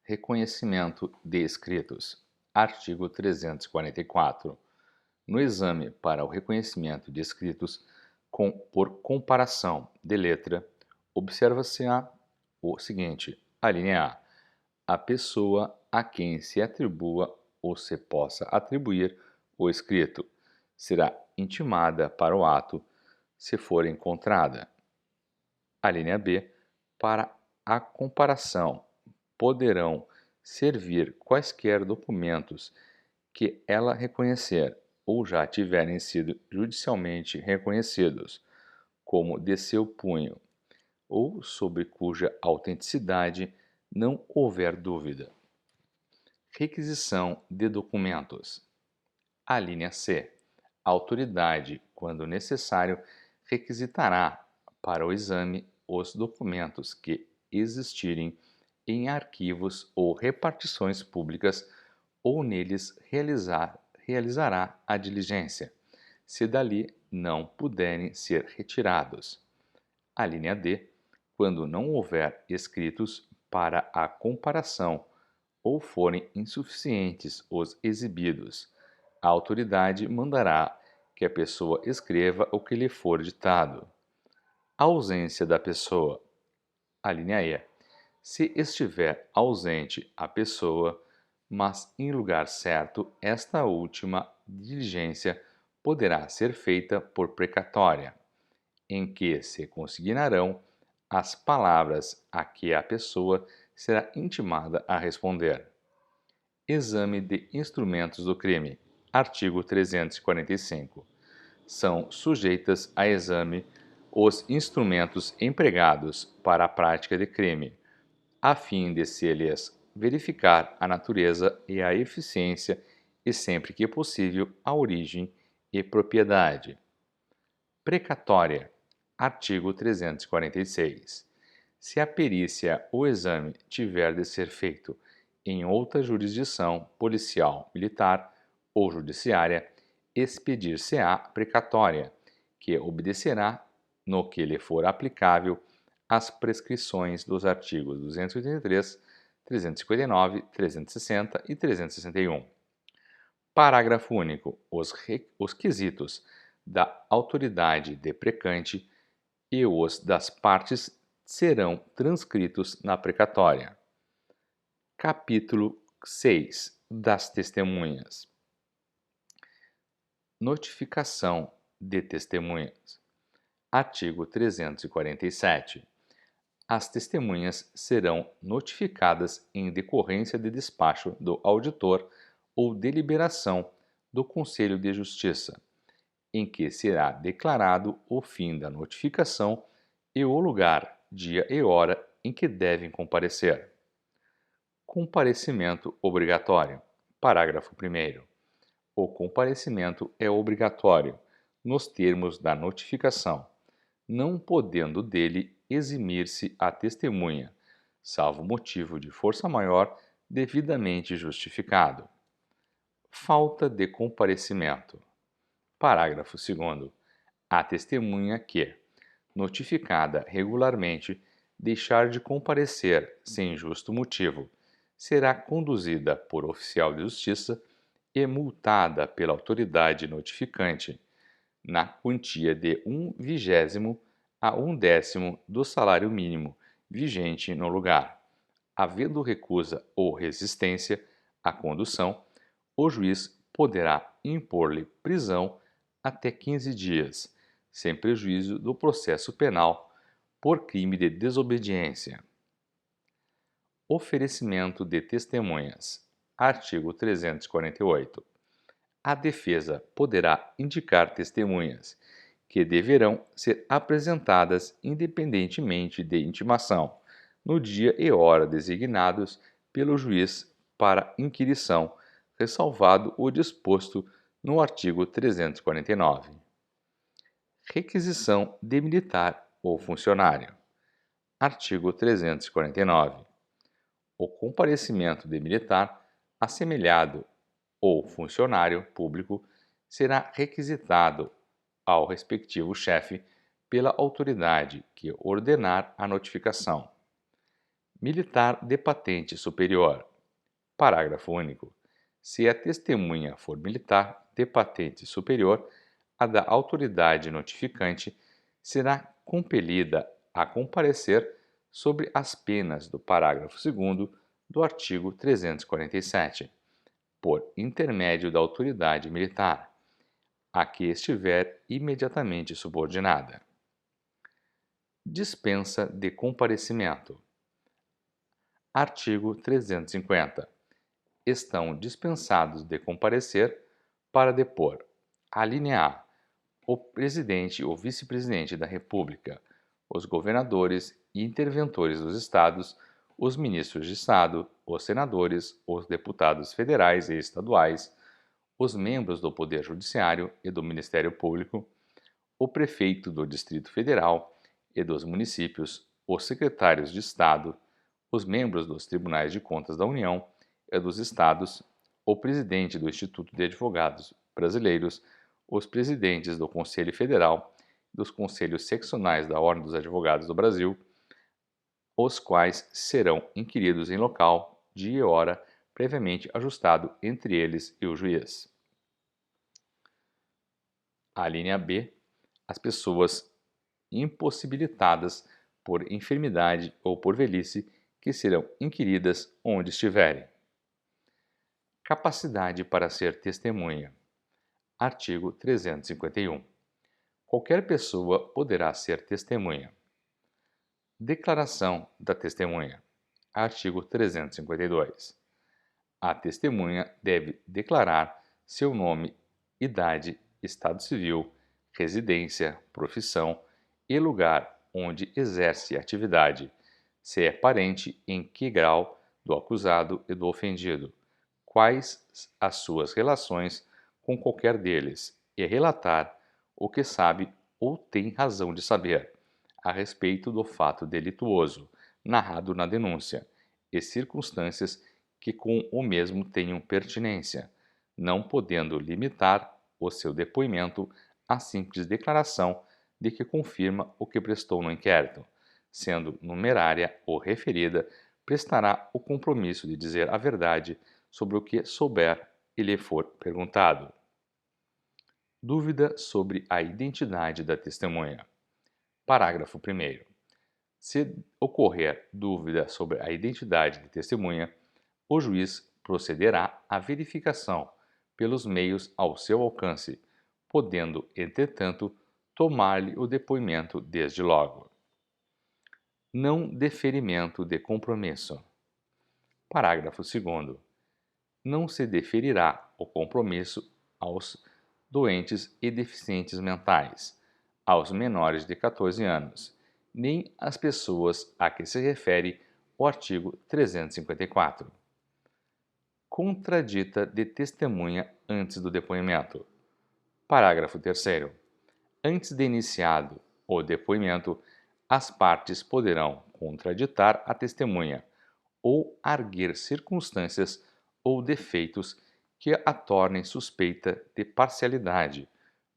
Reconhecimento de escritos. Artigo 344. No exame para o reconhecimento de escritos por comparação de letra, observa-se-á o seguinte: a linha A pessoa a quem se atribua ou se possa atribuir o escrito será intimada para o ato se for encontrada. A linha B, para a comparação, poderão servir quaisquer documentos que ela reconhecer ou já tiverem sido judicialmente reconhecidos, como de seu punho, ou sobre cuja autenticidade não houver dúvida. Requisição de documentos. A linha C. A autoridade, quando necessário, requisitará para o exame os documentos que existirem em arquivos ou repartições públicas ou neles realizará a diligência, se dali não puderem ser retirados. A linha D. Quando não houver escritos para a comparação ou forem insuficientes os exibidos, a autoridade mandará que a pessoa escreva o que lhe for ditado. A ausência da pessoa. A linha E. Se estiver ausente a pessoa, mas em lugar certo, esta última diligência poderá ser feita por precatória, em que se consignarão as palavras a que a pessoa será intimada a responder. Exame de instrumentos do crime. Artigo 345. São sujeitas a exame os instrumentos empregados para a prática de crime, a fim de se lhes verificar a natureza e a eficiência e, sempre que possível, a origem e propriedade. Precatória. Artigo 346. Se a perícia ou exame tiver de ser feito em outra jurisdição policial, militar ou judiciária, expedir-se-á precatória, que obedecerá, no que lhe for aplicável, às prescrições dos artigos 283, 359, 360 e 361. Parágrafo único. Os quesitos da autoridade deprecante e os das partes serão transcritos na precatória. Capítulo 6. Das testemunhas. Notificação de testemunhas. Artigo 347. As testemunhas serão notificadas em decorrência de despacho do auditor ou deliberação do Conselho de Justiça, em que será declarado o fim da notificação e o lugar, dia e hora em que devem comparecer. Comparecimento obrigatório. Parágrafo 1º. O comparecimento é obrigatório, nos termos da notificação, não podendo dele eximir-se a testemunha, salvo motivo de força maior devidamente justificado. Falta de comparecimento. Parágrafo 2º. A testemunha que, notificada regularmente, deixar de comparecer sem justo motivo, será conduzida por oficial de justiça e multada pela autoridade notificante, na quantia de 1/20 a 1/10 do salário mínimo vigente no lugar. Havendo recusa ou resistência à condução, o juiz poderá impor-lhe prisão até 15 dias, sem prejuízo do processo penal, por crime de desobediência. Oferecimento de testemunhas. Artigo 348. A defesa poderá indicar testemunhas, que deverão ser apresentadas independentemente de intimação, no dia e hora designados pelo juiz para inquirição, ressalvado o disposto no artigo 349. Requisição de militar ou funcionário. Artigo 349. O comparecimento de militar, assemelhado ou funcionário público, será requisitado ao respectivo chefe pela autoridade que ordenar a notificação. Militar de patente superior. Parágrafo único. Se a testemunha for militar de patente superior, a da autoridade notificante será compelida a comparecer sobre as penas do parágrafo 2º do artigo 347, por intermédio da autoridade militar, a que estiver imediatamente subordinada. Dispensa de comparecimento. Artigo 350. Estão dispensados de comparecer para depor: alínea A, o presidente ou vice-presidente da República, os governadores e interventores dos estados, os ministros de Estado, os senadores, os deputados federais e estaduais, os membros do Poder Judiciário e do Ministério Público, o prefeito do Distrito Federal e dos municípios, os secretários de Estado, os membros dos Tribunais de Contas da União e dos Estados, o presidente do Instituto de Advogados Brasileiros, os presidentes do Conselho Federal e dos Conselhos Seccionais da Ordem dos Advogados do Brasil, os quais serão inquiridos em local, dia e hora previamente ajustado entre eles e o juiz. A linha B, as pessoas impossibilitadas por enfermidade ou por velhice que serão inquiridas onde estiverem. Capacidade para ser testemunha. Artigo 351. Qualquer pessoa poderá ser testemunha. Declaração da testemunha. Artigo 352. A testemunha deve declarar seu nome, idade, estado civil, residência, profissão e lugar onde exerce atividade, se é parente, em que grau do acusado e do ofendido, quais as suas relações com qualquer deles, e relatar o que sabe ou tem razão de saber a respeito do fato delituoso narrado na denúncia e circunstâncias que com o mesmo tenham pertinência, não podendo limitar o seu depoimento à simples declaração de que confirma o que prestou no inquérito, sendo numerária ou referida, prestará o compromisso de dizer a verdade sobre o que souber e lhe for perguntado. Dúvida sobre a identidade da testemunha. Parágrafo 1º. Se ocorrer dúvida sobre a identidade da testemunha, o juiz procederá à verificação pelos meios ao seu alcance, podendo, entretanto, tomar-lhe o depoimento desde logo. Não deferimento de compromisso. Parágrafo 2º. Não se deferirá o compromisso aos doentes e deficientes mentais, aos menores de 14 anos, nem às pessoas a que se refere o artigo 354. Contradita de testemunha antes do depoimento. Parágrafo 3º. Antes de iniciado o depoimento, as partes poderão contraditar a testemunha ou arguir circunstâncias ou defeitos que a tornem suspeita de parcialidade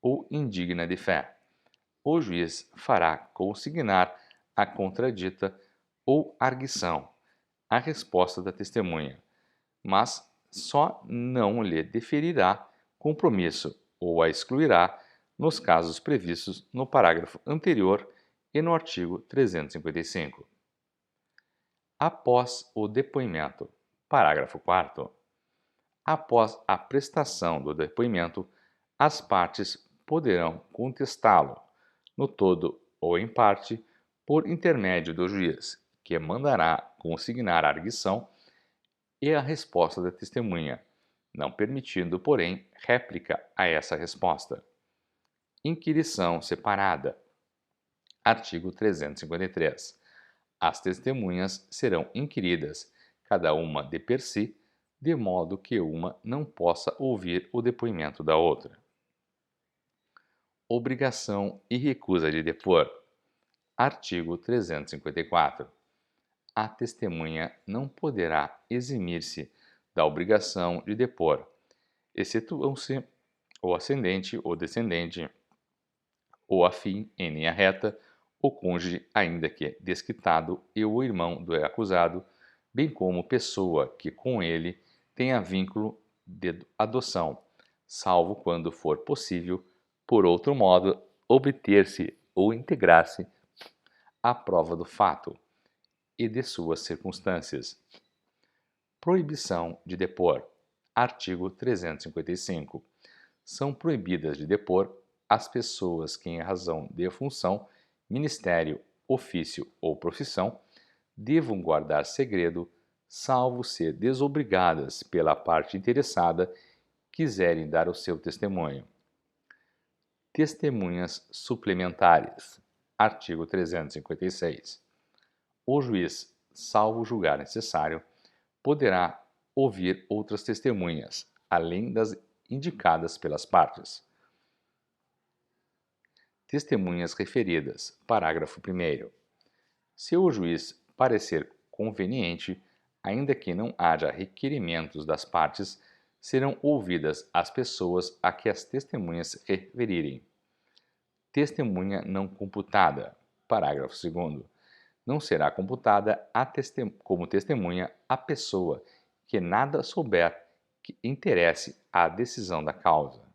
ou indigna de fé. O juiz fará consignar a contradita ou arguição a resposta da testemunha, mas só não lhe deferirá compromisso ou a excluirá nos casos previstos no parágrafo anterior e no artigo 355. Após o depoimento. Parágrafo 4º. Após a prestação do depoimento, as partes poderão contestá-lo, no todo ou em parte, por intermédio do juiz, que mandará consignar a arguição e a resposta da testemunha, não permitindo, porém, réplica a essa resposta. Inquirição separada. Artigo 353. As testemunhas serão inquiridas, cada uma de per si, de modo que uma não possa ouvir o depoimento da outra. Obrigação e recusa de depor. Artigo 354. A testemunha não poderá eximir-se da obrigação de depor, excetuam-se o ascendente ou descendente, o afim em linha reta, o cônjuge, ainda que desquitado, e o irmão do acusado, bem como pessoa que com ele tenha vínculo de adoção, salvo quando for possível, por outro modo, obter-se ou integrar-se à prova do fato e de suas circunstâncias. Proibição de depor. Artigo 355. São proibidas de depor as pessoas que, em razão de função, ministério, ofício ou profissão, devam guardar segredo, salvo se desobrigadas pela parte interessada quiserem dar o seu testemunho. Testemunhas suplementares. Artigo 356. O juiz, salvo julgar necessário, poderá ouvir outras testemunhas, além das indicadas pelas partes. Testemunhas referidas. Parágrafo 1º. Se o juiz parecer conveniente, ainda que não haja requerimentos das partes, serão ouvidas as pessoas a que as testemunhas referirem. Testemunha não computada. Parágrafo 2º. Não será computada como testemunha a pessoa que nada souber que interesse à decisão da causa.